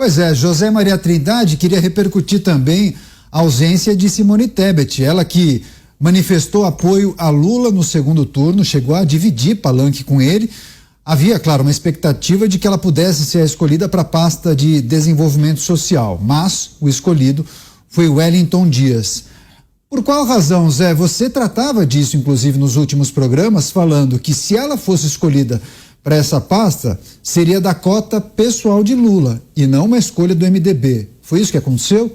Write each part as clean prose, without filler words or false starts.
Pois é, José Maria Trindade queria repercutir também a ausência de Simone Tebet, ela que manifestou apoio a Lula no segundo turno, chegou a dividir palanque com ele. Havia, claro, uma expectativa de que ela pudesse ser escolhida para a pasta de desenvolvimento social, mas o escolhido foi Wellington Dias. Por qual razão, Zé? Você tratava disso, inclusive, nos últimos programas, falando que se ela fosse escolhida para essa pasta, seria da cota pessoal de Lula e não uma escolha do MDB. Foi isso que aconteceu?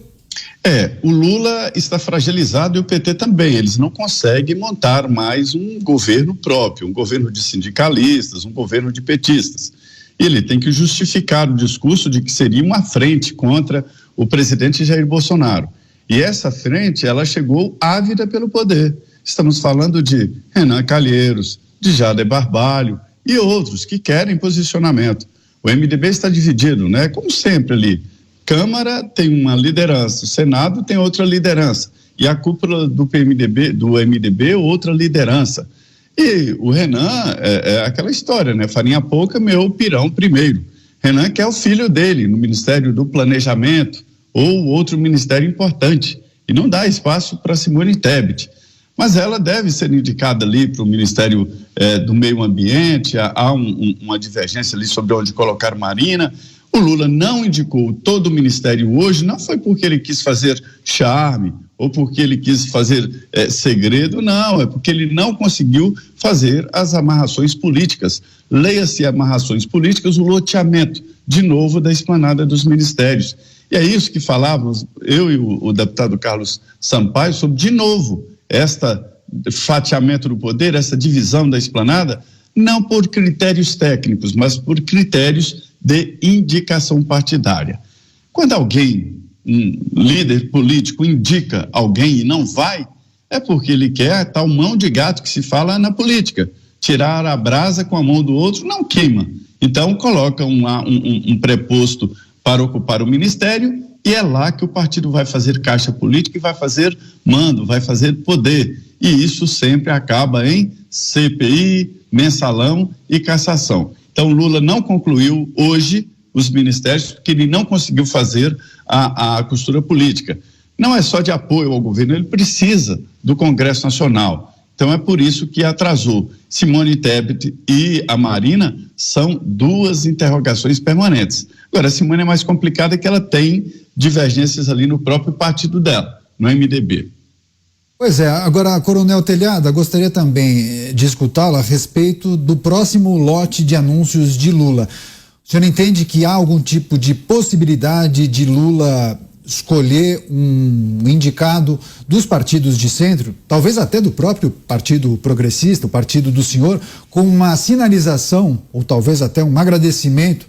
O Lula está fragilizado e o PT também. Eles não conseguem montar mais um governo próprio, um governo de sindicalistas, um governo de petistas. Ele tem que justificar o discurso de que seria uma frente contra o presidente Jair Bolsonaro. E essa frente, ela chegou ávida pelo poder. Estamos falando de Renan Calheiros, de Jader Barbalho e outros que querem posicionamento. O MDB está dividido, né? Como sempre ali. Câmara tem uma liderança, o Senado tem outra liderança e a cúpula do MDB outra liderança. E o Renan é aquela história, né? Farinha pouca, meu pirão primeiro. Renan quer o filho dele no Ministério do Planejamento ou outro ministério importante e não dá espaço para Simone Tebet. Mas ela deve ser indicada ali para o Ministério do Meio Ambiente, há uma divergência ali sobre onde colocar Marina. O Lula não indicou todo o ministério hoje, não foi porque ele quis fazer charme ou porque ele quis fazer segredo, não, é porque ele não conseguiu fazer as amarrações políticas. Leia-se amarrações políticas, o loteamento, de novo, da esplanada dos ministérios. E é isso que falávamos, eu e o deputado Carlos Sampaio, sobre, de novo, esta fatiamento do poder, essa divisão da esplanada, não por critérios técnicos, mas por critérios de indicação partidária. Quando alguém, um líder político, indica alguém e não vai, é porque ele quer tal mão de gato que se fala na política. Tirar a brasa com a mão do outro não queima. Então coloca um preposto para ocupar o ministério e é lá que o partido vai fazer caixa política e vai fazer mando, vai fazer poder. E isso sempre acaba em CPI, mensalão e cassação. Então, Lula não concluiu hoje os ministérios porque ele não conseguiu fazer a costura política. Não é só de apoio ao governo, ele precisa do Congresso Nacional. Então, é por isso que atrasou. Simone Tebet e a Marina são duas interrogações permanentes. Agora, a Simone é mais complicada que ela tem divergências ali no próprio partido dela, no MDB. Pois é, agora, Coronel Telhada, gostaria também de escutá-la a respeito do próximo lote de anúncios de Lula. O senhor entende que há algum tipo de possibilidade de Lula escolher um indicado dos partidos de centro, talvez até do próprio Partido Progressista, o partido do senhor, com uma sinalização, ou talvez até um agradecimento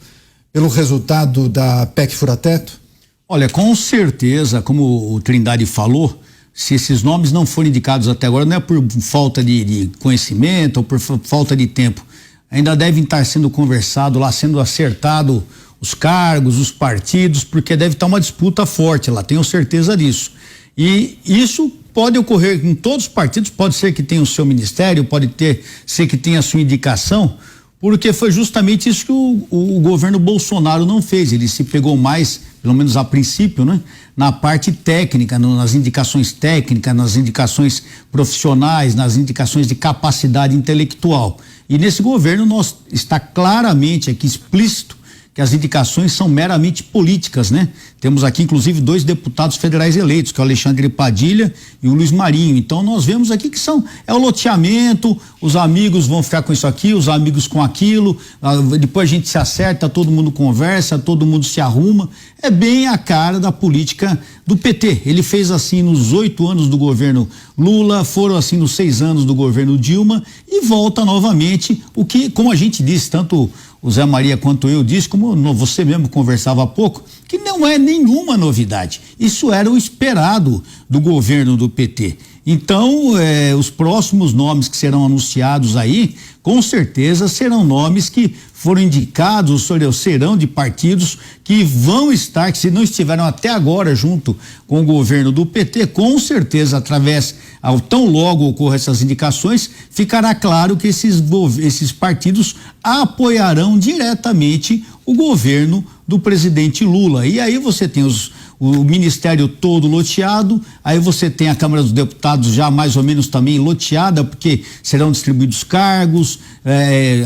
pelo resultado da PEC Fura-Teto? Olha, com certeza, como o Trindade falou, se esses nomes não forem indicados até agora, não é por falta de conhecimento ou por falta de tempo, ainda devem estar sendo conversado lá, sendo acertado os cargos, os partidos, porque deve estar uma disputa forte lá, tenho certeza disso. E isso pode ocorrer em todos os partidos, pode ser que tenha o seu ministério, pode ser que tenha a sua indicação, porque foi justamente isso que o governo Bolsonaro não fez. Ele se pegou mais, pelo menos a princípio, né, na parte técnica, nas indicações técnicas, nas indicações profissionais, nas indicações de capacidade intelectual. E nesse governo está claramente aqui explícito que as indicações são meramente políticas, né? Temos aqui, inclusive, 2 deputados federais eleitos, que é o Alexandre Padilha e o Luiz Marinho. Então, nós vemos aqui que é o loteamento, os amigos vão ficar com isso aqui, os amigos com aquilo, depois a gente se acerta, todo mundo conversa, todo mundo se arruma. É bem a cara da política do PT. Ele fez assim nos 8 anos do governo Lula, foram assim nos 6 anos do governo Dilma e volta novamente o que, como a gente disse, tanto o Zé Maria quanto eu disse, como você mesmo conversava há pouco, que não é nenhuma novidade. Isso era o esperado do governo do PT. Então, os próximos nomes que serão anunciados aí, com certeza serão nomes que foram indicados, ou serão de partidos que vão estar, que se não estiveram até agora junto com o governo do PT, com certeza, tão logo ocorram essas indicações, ficará claro que esses partidos apoiarão diretamente o governo do presidente Lula. E aí você tem o ministério todo loteado, aí você tem a Câmara dos Deputados já mais ou menos também loteada, porque serão distribuídos cargos,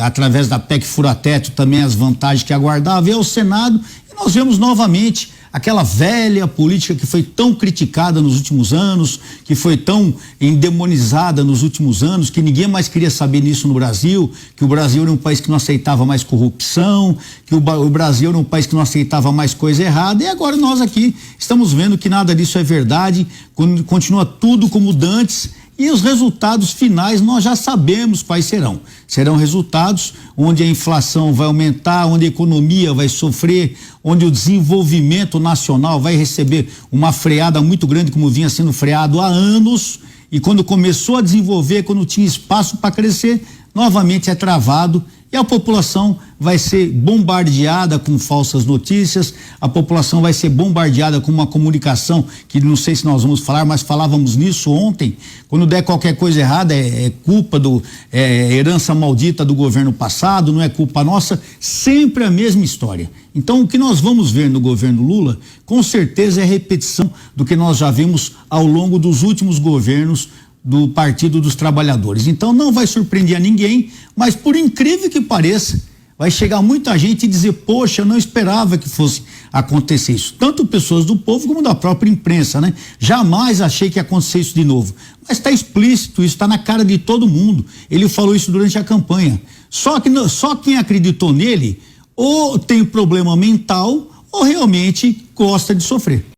através da PEC Fura-Teto também as vantagens que aguardava, e ao Senado, e nós vemos novamente aquela velha política que foi tão criticada nos últimos anos, que foi tão endemonizada nos últimos anos, que ninguém mais queria saber nisso no Brasil, que o Brasil era um país que não aceitava mais corrupção, que o Brasil era um país que não aceitava mais coisa errada, e agora nós aqui estamos vendo que nada disso é verdade, continua tudo como dantes. E os resultados finais nós já sabemos quais serão. Serão resultados onde a inflação vai aumentar, onde a economia vai sofrer, onde o desenvolvimento nacional vai receber uma freada muito grande, como vinha sendo freado há anos, e quando começou a desenvolver, quando tinha espaço para crescer, novamente é travado. E a população vai ser bombardeada com falsas notícias, a população vai ser bombardeada com uma comunicação que não sei se nós vamos falar, mas falávamos nisso ontem. Quando der qualquer coisa errada, é culpa herança maldita do governo passado, não é culpa nossa, sempre a mesma história. Então, o que nós vamos ver no governo Lula, com certeza é repetição do que nós já vimos ao longo dos últimos governos do Partido dos Trabalhadores. Então não vai surpreender a ninguém, mas por incrível que pareça, vai chegar muita gente e dizer, poxa, eu não esperava que fosse acontecer isso. Tanto pessoas do povo como da própria imprensa, né? Jamais achei que ia acontecer isso de novo. Mas está explícito, isso está na cara de todo mundo. Ele falou isso durante a campanha. Só quem acreditou nele ou tem problema mental ou realmente gosta de sofrer.